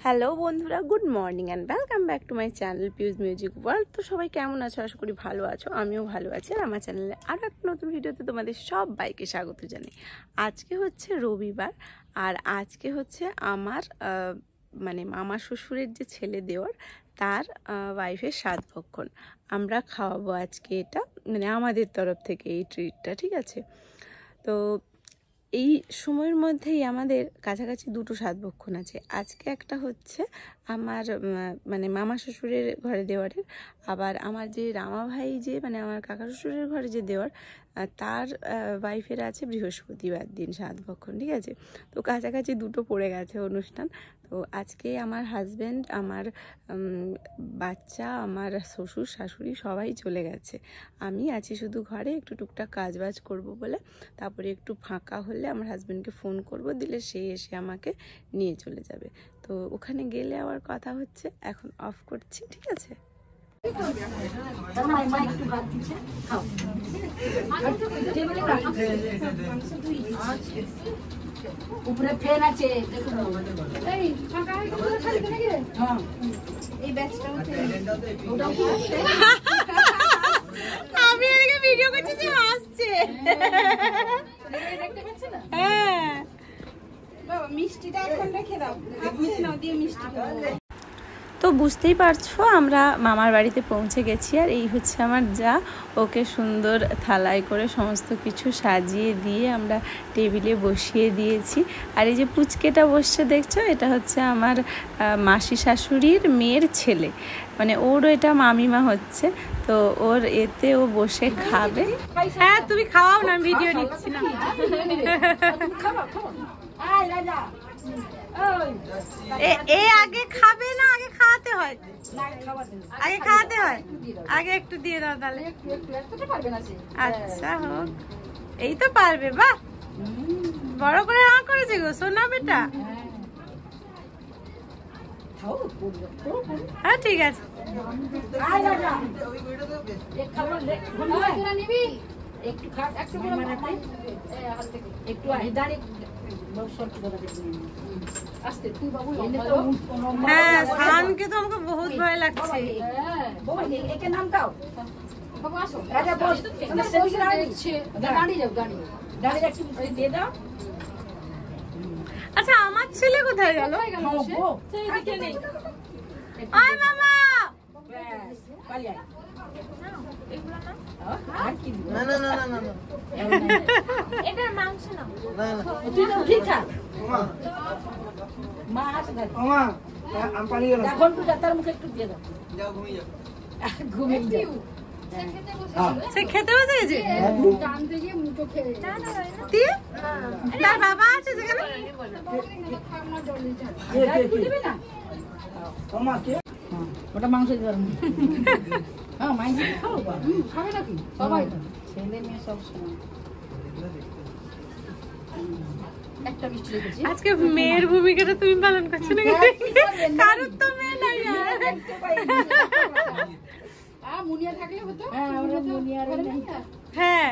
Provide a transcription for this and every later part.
Hello বন্ধুরা, good morning and welcome back to my channel Piu's music world. তো সবাই কেমন আছো? আশা করি ভালো আছো, আমিও ভালো আছি। আর আমার চ্যানেলে আরও একটা নতুন ভিডিওতে তোমাদের সবাইকে স্বাগত জানাই। আজকে হচ্ছে রবিবার, আর আজকে হচ্ছে আমার মানে মামা শ্বশুরের যে ছেলে দেওর তার ওয়াইফের সাধভক্ষণ আমরা খাওয়াবো আজকে। এটা মানে আমাদের তরফ থেকে এই ট্রিটটা, ঠিক আছে? তো এই সময়ের মধ্যেই আমাদের কাছাকাছি দুটো সাধভক্ষণ আছে। আজকে একটা হচ্ছে আমার মানে মামা শ্বশুরের ঘরে দেওয়ারের, আবার আমার যে রামা ভাই যে মানে আমার কাকা শ্বশুরের ঘরে যে দেওয়ার তার ওয়াইফের আছে বৃহস্পতিবার দিন সাধভক্ষণ, ঠিক আছে? তো কাছাকাছি দুটো পড়ে গেছে অনুষ্ঠান। তো আজকে আমার হাজব্যান্ড, আমার বাচ্চা, আমার শ্বশুর শাশুড়ি সবাই চলে গেছে। আমি আছি শুধু ঘরে, একটু টুকটাক কাজবাজ করব বলে। তারপরে একটু ফাঁকা হলে আমার হাজব্যান্ডকে ফোন করব, দিলে সে এসে আমাকে নিয়ে চলে যাবে। তো ওখানে গেলে আবার কথা হচ্ছে। এখন অফ করছি, ঠিক আছে? উপরে ফ্যান আছে, আমি এদিকে ভিডিও করছি, যে হাসছে। হ্যাঁ বাবা, মিষ্টিটা এখন রেখে দাও, নাও দিয়ে মিষ্টি। তো বুঝতেই পারছো আমরা মামার বাড়িতে পৌঁছে গেছি। আর এই হচ্ছে আমার যা, ওকে সুন্দর থালায় করে সমস্ত কিছু সাজিয়ে দিয়ে আমরা টেবিলে বসিয়ে দিয়েছি। আর এই যে পুচকেটা বসছে দেখছো, এটা হচ্ছে আমার মাসি শাশুড়ির মেয়ের ছেলে, মানে ওরও এটা মামিমা হচ্ছে। তো ওর এতে ও বসে খাবে। হ্যাঁ তুমি খাওয়াও না, ভিডিও নিচ্ছি না। এ আগে খাবে না, আগে খাওয়াতে হয়, আগে খাওয়াতে হয়, আগে একটু দিয়ে দাও তাহলে। আচ্ছা হোক, এই তো পারবে। বাহ, বড় করে হাঁ করেছে গো সোনা বেটা। হ্যাঁ ঠিক আছে। হ্যাঁ শানকে তো আমাকে বহুত ভয় লাগছে। আচ্ছা আমার ছেলে কোথায় গেল? আয় মামা। না না না না না, এটা মাংস না, তুই তো ঠিক খা। মা আছে না, মামা আমি পানি গেলাম। এখন তুই ডাক্তার মুখে একটু দিয়ে দাও। যাও ঘুমিয়ে যাও। ঘুমিয়ে যাও। সে খেতে বসে গেছে। টানতে গিয়ে মুঠো খেয়ে দিয়ে তার বাবা আছে সেখানে। মামা কে? ওটা মাংস দিতে পারবো। হ্যাঁ মাংস খাও, খাবে নাকি সবাই? ছেলে মেয়ে সব সময় একটা মিষ্টি রেখেছি। আজকে মেয়ের ভূমিকাটা তুমি পালন করছো না? কারোর তো মেয়ে নাই। মুনিয়া থাকলে হতো। হ্যাঁ আমরা মুনিয়া নেই। হ্যাঁ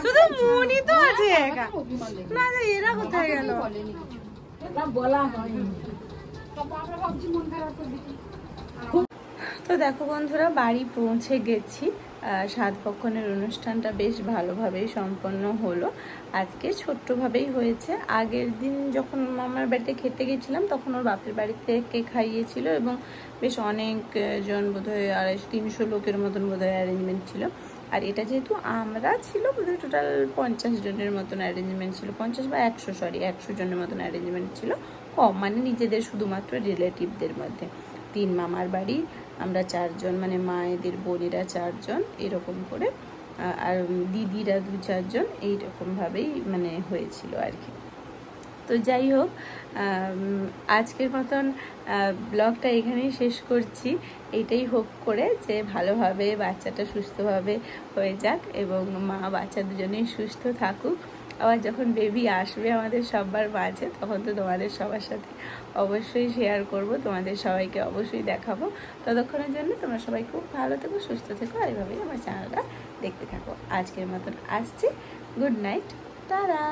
শুধু মুনি তো আছে একা। না না, এরা কোথায় গেল? না বলা হয়নি, আমরা ভাবছি মন খারাপ করবি। তো দেখো বন্ধুরা, বাড়ি পৌঁছে গেছি। সাধভক্ষণের অনুষ্ঠানটা বেশ ভালোভাবেই সম্পন্ন হলো। আজকে ছোট্টভাবেই হয়েছে। আগের দিন যখন মামার বাড়িতে খেতে গেছিলাম তখন ওর বাপের বাড়িতে কে খাইয়েছিল, এবং বেশ অনেকজন, বোধহয় 250-300 লোকের মতন বোধহয় অ্যারেঞ্জমেন্ট ছিল। আর এটা যেহেতু আমরা ছিল, বোধহয় টোটাল 50 জনের মতন অ্যারেঞ্জমেন্ট ছিল। 50 বা 100 জনের মতন অ্যারেঞ্জমেন্ট ছিল, কম মানে নিজেদের শুধুমাত্র রিলেটিভদের মধ্যে। 3 মামার বাড়ি, আমরা 4 জন, মানে মায়েদের বোনেরা 4 জন এরকম করে, আর দিদিরা 2-4 জন, এইরকমভাবেই মানে হয়েছিল আর কি। তো যাই হোক, আজকের মতন ব্লগটা এখানেই শেষ করছি। এইটাই হোপ করে যে ভালোভাবে বাচ্চাটা সুস্থভাবে হয়ে যাক, এবং মা বাচ্চা দুজনেই সুস্থ থাকুক। আবার যখন বেবি আসবে আমাদের সবার মাঝে, তখন তো তোমাদের সবার সাথে অবশ্যই শেয়ার করব, তোমাদের সবাইকে অবশ্যই দেখাবো। ততক্ষণের জন্য তোমরা সবাই খুব ভালো থেকো, সুস্থ থেকো, আর এভাবেই আমার চ্যানেলটা দেখতে থাকো। আজকের মতন আসছি, গুড নাইট, টাটা।